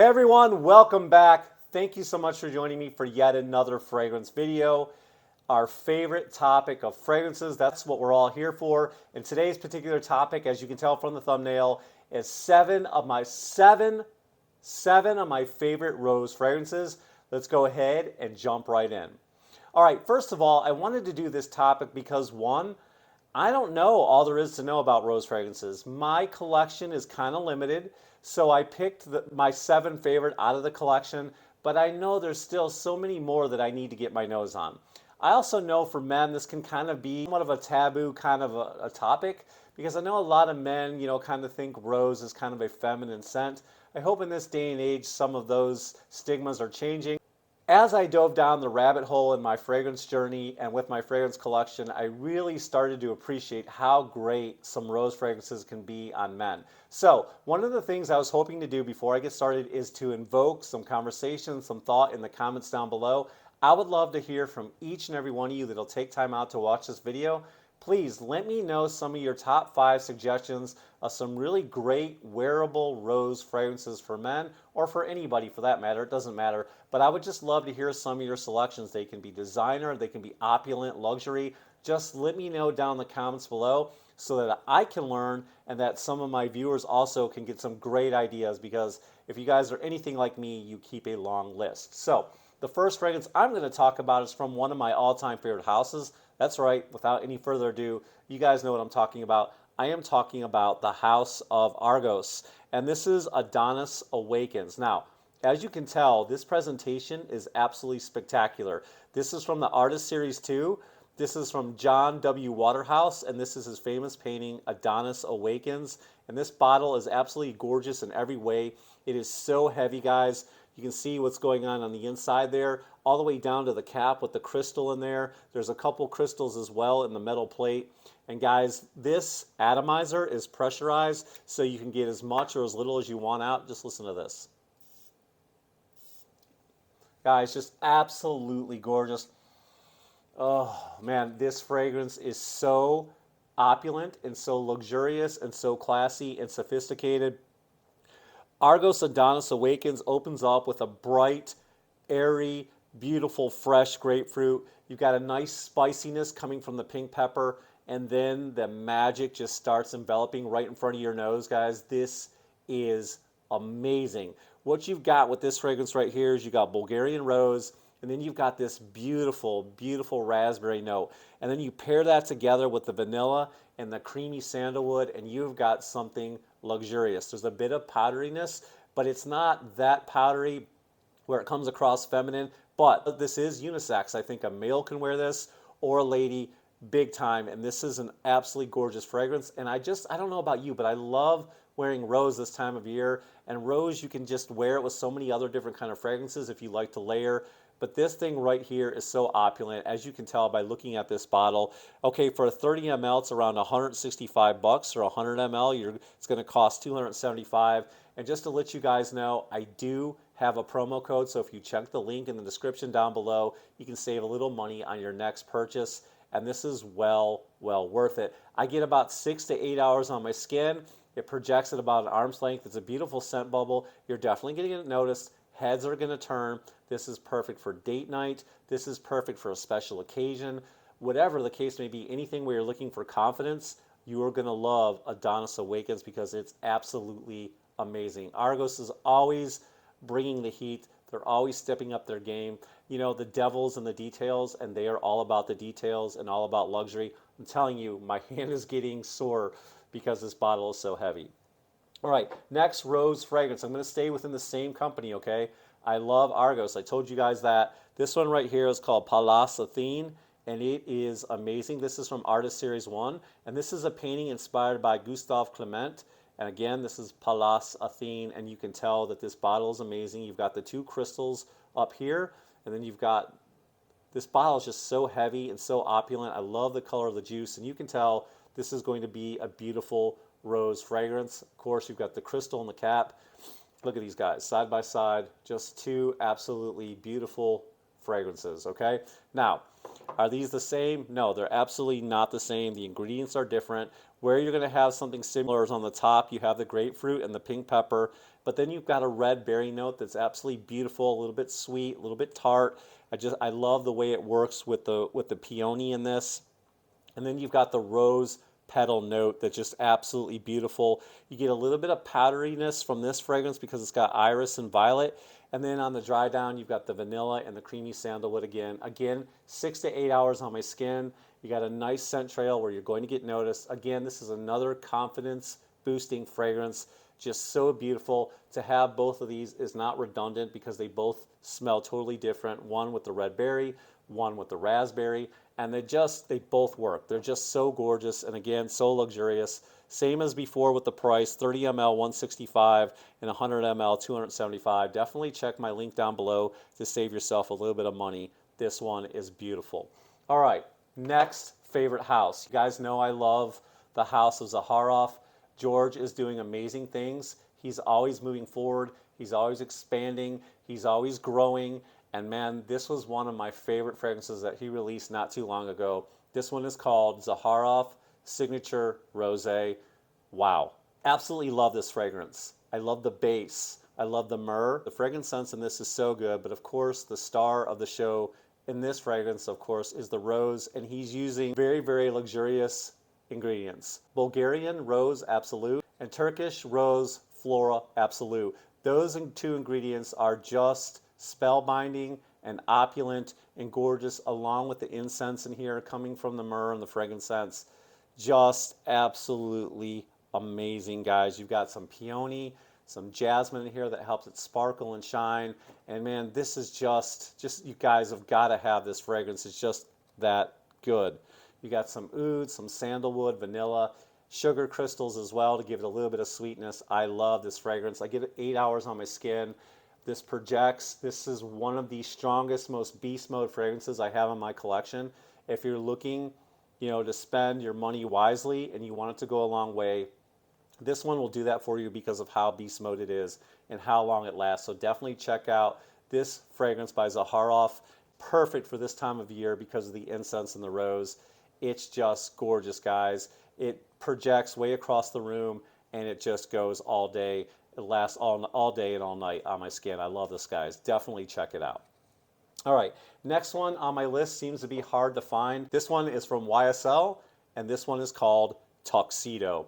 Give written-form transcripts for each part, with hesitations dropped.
Hey everyone, welcome back. Thank you so much for joining me for yet another fragrance video. Our favorite topic of fragrances, that's what we're all here for. And today's particular topic, as you can tell from the thumbnail, is seven of my favorite rose fragrances. Let's go ahead and jump right in. All right, first of all, I wanted to do this topic because one, I don't know all there is to know about rose fragrances. My collection is kind of limited, so I picked my 7 favorite out of the collection, but I know there's still so many more that I need to get my nose on. I also know for men this can kind of be somewhat of a taboo kind of a topic, because I know a lot of men, kind of think rose is kind of a feminine scent. I hope in this day and age some of those stigmas are changing. As I dove down the rabbit hole in my fragrance journey and with my fragrance collection, I really started to appreciate how great some rose fragrances can be on men. So one of the things I was hoping to do before I get started is to invoke some conversation, some thought in the comments down below. I would love to hear from each and every one of you that'll take time out to watch this video. Please let me know some of your top 5 suggestions of some really great wearable rose fragrances for men, or for anybody for that matter. It doesn't matter, but I would just love to hear some of your selections. They can be designer, they can be opulent, luxury. Just let me know down in the comments below so that I can learn and that some of my viewers also can get some great ideas, because if you guys are anything like me, you keep a long list. So the first fragrance I'm going to talk about is from one of my all-time favorite houses. That's right, without any further ado, you guys know what I'm talking about. I am talking about the House of Argos, and this is Adonis Awakens. Now, as you can tell, this presentation is absolutely spectacular. This is from the Artist Series 2. This is from John W. Waterhouse, and this is his famous painting, Adonis Awakens. And this bottle is absolutely gorgeous in every way. It is so heavy, guys. You can see what's going on the inside there, all the way down to the cap with the crystal in there. There's a couple crystals as well in the metal plate. And guys, this atomizer is pressurized, so you can get as much or as little as you want out. Just listen to this. Guys, just absolutely gorgeous. Oh man, this fragrance is so opulent and so luxurious and so classy and sophisticated. Argos Adonis Awakens opens up with a bright, airy, beautiful, fresh grapefruit. You've got a nice spiciness coming from the pink pepper, and then the magic just starts enveloping right in front of your nose, guys. This is amazing. What you've got with this fragrance right here is you got Bulgarian rose, and then you've got this beautiful, beautiful raspberry note. And then you pair that together with the vanilla and the creamy sandalwood, and you've got something luxurious. There's a bit of powderiness, but it's not that powdery where it comes across feminine. But this is unisex. I think a male can wear this, or a lady, big time. And this is an absolutely gorgeous fragrance. And I don't know about you, but I love wearing rose this time of year. And rose, you can just wear it with so many other different kind of fragrances if you like to layer. But this thing right here is so opulent, as you can tell by looking at this bottle. Okay, for a 30 ml, it's around 165 bucks. Or 100 ml, it's going to cost 275. And just to let you guys know, I do have a promo code, so if you check the link in the description down below, you can save a little money on your next purchase. And this is well worth it. I get about 6 to 8 hours on my skin. It projects at about an arm's length. It's a beautiful scent bubble. You're definitely going to get noticed. Heads are going to turn. This is perfect for date night. This is perfect for a special occasion. Whatever the case may be, anything where you're looking for confidence, you are going to love Adonis Awakens, because it's absolutely amazing. Argos is always bringing the heat. They're always stepping up their game. You know, the devil's in the details, and they are all about the details and all about luxury. I'm telling you, my hand is getting sore because this bottle is so heavy. All right, next rose fragrance. I'm going to stay within the same company, okay? I love Argos. I told you guys that. This one right here is called Pallas Athene, and it is amazing. This is from Artist Series 1, and this is a painting inspired by Gustave Clement. And again, this is Pallas Athene, and you can tell that this bottle is amazing. You've got the 2 crystals up here, and then you've got, this bottle is just so heavy and so opulent. I love the color of the juice, and you can tell this is going to be a beautiful rose fragrance. Of course, you've got the crystal in the cap. Look at these guys, side by side, just 2 absolutely beautiful fragrances, okay? Now, are these the same? No, they're absolutely not the same. The ingredients are different. Where you're going to have something similar is on the top. You have the grapefruit and the pink pepper, but then you've got a red berry note that's absolutely beautiful, a little bit sweet, a little bit tart. I love the way it works with the peony in this. And then you've got the rose petal note that's just absolutely beautiful. You get a little bit of powderiness from this fragrance because it's got iris and violet. And then on the dry down, you've got the vanilla and the creamy sandalwood again. Again, 6 to 8 hours on my skin. You got a nice scent trail where you're going to get noticed. Again, this is another confidence boosting fragrance. Just so beautiful. To have both of these is not redundant because they both smell totally different. One with the red berry, one with the raspberry, and they both work. They're just so gorgeous, and again, so luxurious. Same as before with the price, 30 ml 165 and 100 ml 275. Definitely check my link down below to save yourself a little bit of money. This one is beautiful. All right, next favorite house. You guys know I love the house of Zaharoff. George is doing amazing things. He's always moving forward. He's always expanding. He's always growing. And man, this was one of my favorite fragrances that he released not too long ago. This one is called Zaharoff Signature Rosé. Wow. Absolutely love this fragrance. I love the base. I love the myrrh. The fragrance sense in this is so good, but of course the star of the show in this fragrance, of course, is the rose, and he's using very, very luxurious ingredients. Bulgarian Rose Absolute and Turkish Rose Flora Absolute. Those two ingredients are just spellbinding and opulent and gorgeous, along with the incense in here coming from the myrrh and the fragrance scents. Just absolutely amazing, guys. You've got some peony, some jasmine in here that helps it sparkle and shine. And man, this is just you guys have got to have this fragrance. It's just that good. You got some oud, some sandalwood, vanilla, sugar crystals as well to give it a little bit of sweetness. I love this fragrance. I get it 8 hours on my skin. This projects. This is one of the strongest, most beast mode fragrances I have in my collection. If you're looking, to spend your money wisely and you want it to go a long way, this one will do that for you because of how beast mode it is and how long it lasts. So definitely check out this fragrance by Zaharoff. Perfect for this time of year because of the incense and the rose. It's just gorgeous, guys. It projects way across the room and it just goes all day. It lasts all day and all night on my skin. I love this, guys. Definitely check it out. All right, next one on my list seems to be hard to find. This one is from YSL, and this one is called Tuxedo.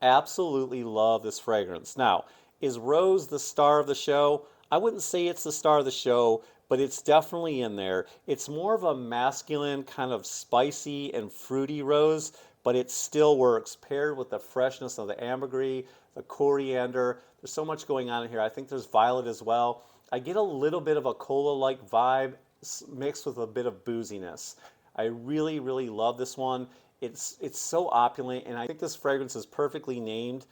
Absolutely love this fragrance. Now, is rose the star of the show? I wouldn't say it's the star of the show, but it's definitely in there. It's more of a masculine, kind of spicy and fruity rose, but it still works paired with the freshness of the ambergris, the coriander. There's so much going on in here. I think there's violet as well. I get a little bit of a cola-like vibe mixed with a bit of booziness. I really, really love this one. It's so opulent, and I think this fragrance is perfectly named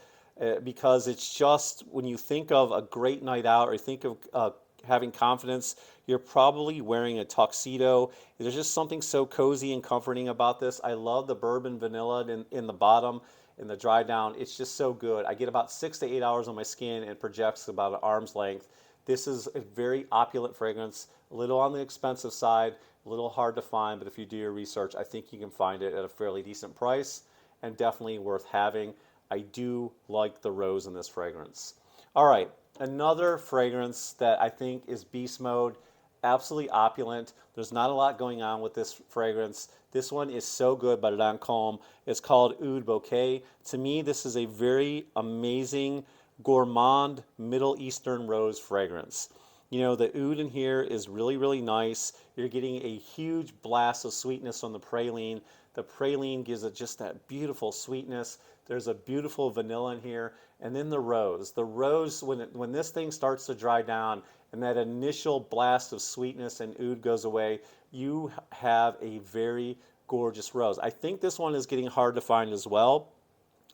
because it's just, when you think of a great night out or you think of having confidence, you're probably wearing a tuxedo. There's just something so cozy and comforting about this. I love the bourbon vanilla in the bottom, in the dry down. It's just so good. I get about 6 to 8 hours on my skin and projects about an arm's length. This is a very opulent fragrance, a little on the expensive side, a little hard to find, but if you do your research, I think you can find it at a fairly decent price and definitely worth having. I do like the rose in this fragrance. All right, another fragrance that I think is beast mode, absolutely opulent. There's not a lot going on with this fragrance. This one is so good by Lancome. It's called Oud Bouquet. To me, this is a very amazing, gourmand Middle Eastern rose fragrance. The oud in here is really, really nice. You're getting a huge blast of sweetness from the praline. The praline gives it just that beautiful sweetness. There's a beautiful vanilla in here. And then the rose. The rose, when this thing starts to dry down and that initial blast of sweetness and oud goes away, you have a very gorgeous rose. I think this one is getting hard to find as well,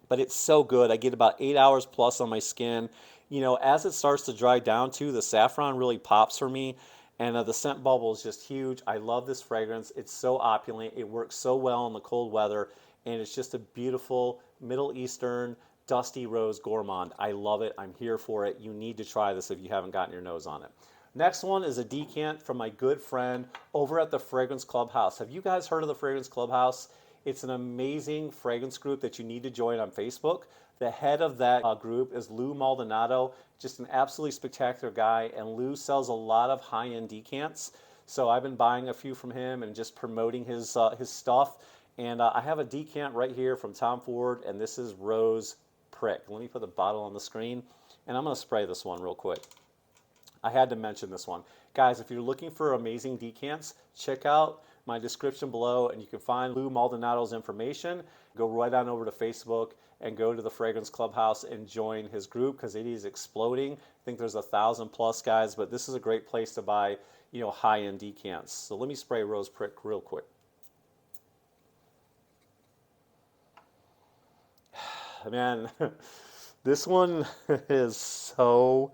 but it's so good. I get about 8 hours plus on my skin. As it starts to dry down too, the saffron really pops for me, and the scent bubble is just huge. I love this fragrance. It's so opulent. It works so well in the cold weather, and it's just a beautiful Middle Eastern dusty rose gourmand. I love it. I'm here for it. You need to try this if you haven't gotten your nose on it. Next one is a decant from my good friend over at the Fragrance Clubhouse. Have you guys heard of the Fragrance Clubhouse? It's an amazing fragrance group that you need to join on Facebook. The head of that group is Lou Maldonado, just an absolutely spectacular guy, and Lou sells a lot of high-end decants. So I've been buying a few from him and just promoting his stuff. And I have a decant right here from Tom Ford, and this is Rose Prick. Let me put the bottle on the screen, and I'm going to spray this one real quick. I had to mention this one. Guys, if you're looking for amazing decants, check out my description below, and you can find Lou Maldonado's information. Go right on over to Facebook and go to the Fragrance Clubhouse and join his group because it is exploding. I think there's 1,000+ guys, but this is a great place to buy, you know, high-end decants. So let me spray Rose Prick real quick. Man, this one is so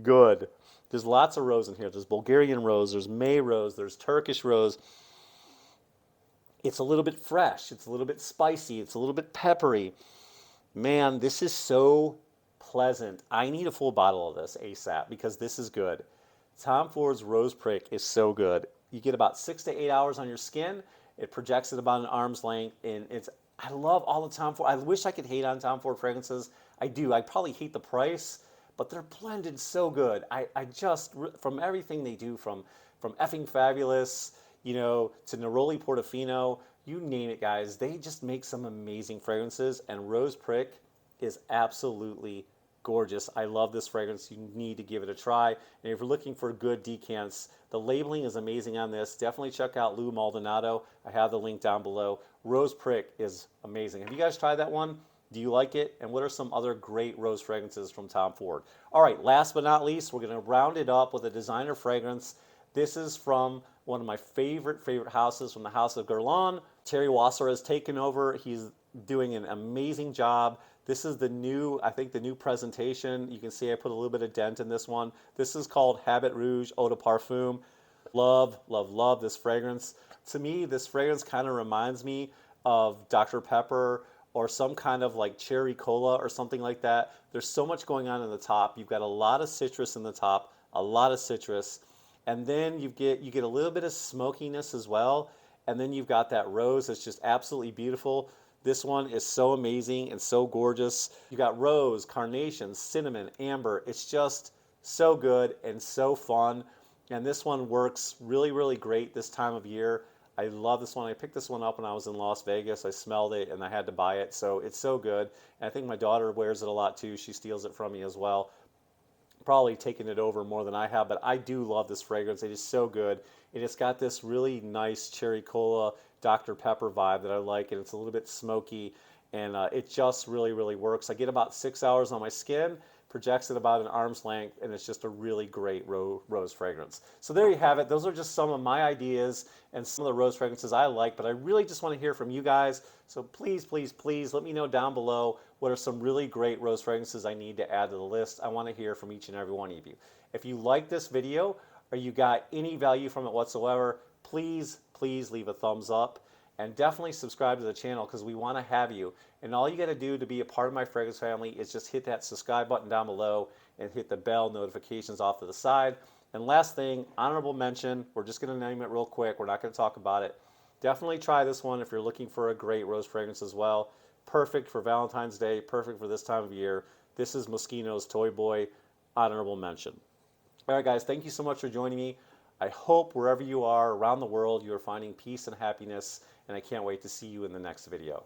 good. There's lots of rose in here. There's Bulgarian rose, there's May rose, there's Turkish rose. It's a little bit fresh, it's a little bit spicy, it's a little bit peppery. Man, this is so pleasant. I need a full bottle of this ASAP because this is good. Tom Ford's Rose Prick is so good. You get about 6 to 8 hours on your skin. It projects at about an arm's length, and I love all the Tom Ford. I wish I could hate on Tom Ford fragrances. I do. I probably hate the price, but they're blended so good. I just, from everything they do, from effing fabulous, you know, to Neroli Portofino, you name it, guys. They just make some amazing fragrances, and Rose Prick is absolutely gorgeous. I love this fragrance. You need to give it a try. And if you're looking for good decants, the labeling is amazing on this. Definitely check out Lou Maldonado. I have the link down below. Rose Prick is amazing. Have you guys tried that one? Do you like it? And what are some other great rose fragrances from Tom Ford? All right, last but not least, we're going to round it up with a designer fragrance. This is from one of my favorite houses, from the House of Guerlain. Thierry Wasser has taken over. He's doing an amazing job. This is the new, I think the new presentation. You can see I put a little bit of dent in this one. This is called Habit Rouge Eau de Parfum. Love, love, love this fragrance. To me, this fragrance kind of reminds me of Dr. Pepper or some kind of like cherry cola or something like that. There's so much going on in the top. You've got a lot of citrus in the top, a lot of citrus. And then you get a little bit of smokiness as well. And then you've got that rose that's just absolutely beautiful. This one is so amazing and so gorgeous. You got rose, carnation, cinnamon, amber. It's just so good and so fun. And this one works really, really great this time of year. I love this one. I picked this one up when I was in Las Vegas. I smelled it and I had to buy it. So it's so good. And I think my daughter wears it a lot too. She steals it from me as well. Probably taken it over more than I have, but I do love this fragrance. It is so good. And it's got this really nice cherry cola, Dr. Pepper vibe that I like, and it's a little bit smoky, and it just really, really works. I get about 6 hours on my skin, projects at about an arm's length, and it's just a really great rose fragrance. So there you have it. Those are just some of my ideas and some of the rose fragrances I like, but I really just want to hear from you guys. So please, please, please let me know down below what are some really great rose fragrances I need to add to the list. I want to hear from each and every one of you. If you like this video or you got any value from it whatsoever, please, please leave a thumbs up. And definitely subscribe to the channel because we want to have you. And all you got to do to be a part of my fragrance family is just hit that subscribe button down below and hit the bell notifications off to the side. And last thing, honorable mention, we're just going to name it real quick. We're not going to talk about it. Definitely try this one if you're looking for a great rose fragrance as well. Perfect for Valentine's Day, perfect for this time of year. This is Moschino's Toy Boy, honorable mention. All right, guys, thank you so much for joining me. I hope wherever you are around the world, you are finding peace and happiness, and I can't wait to see you in the next video.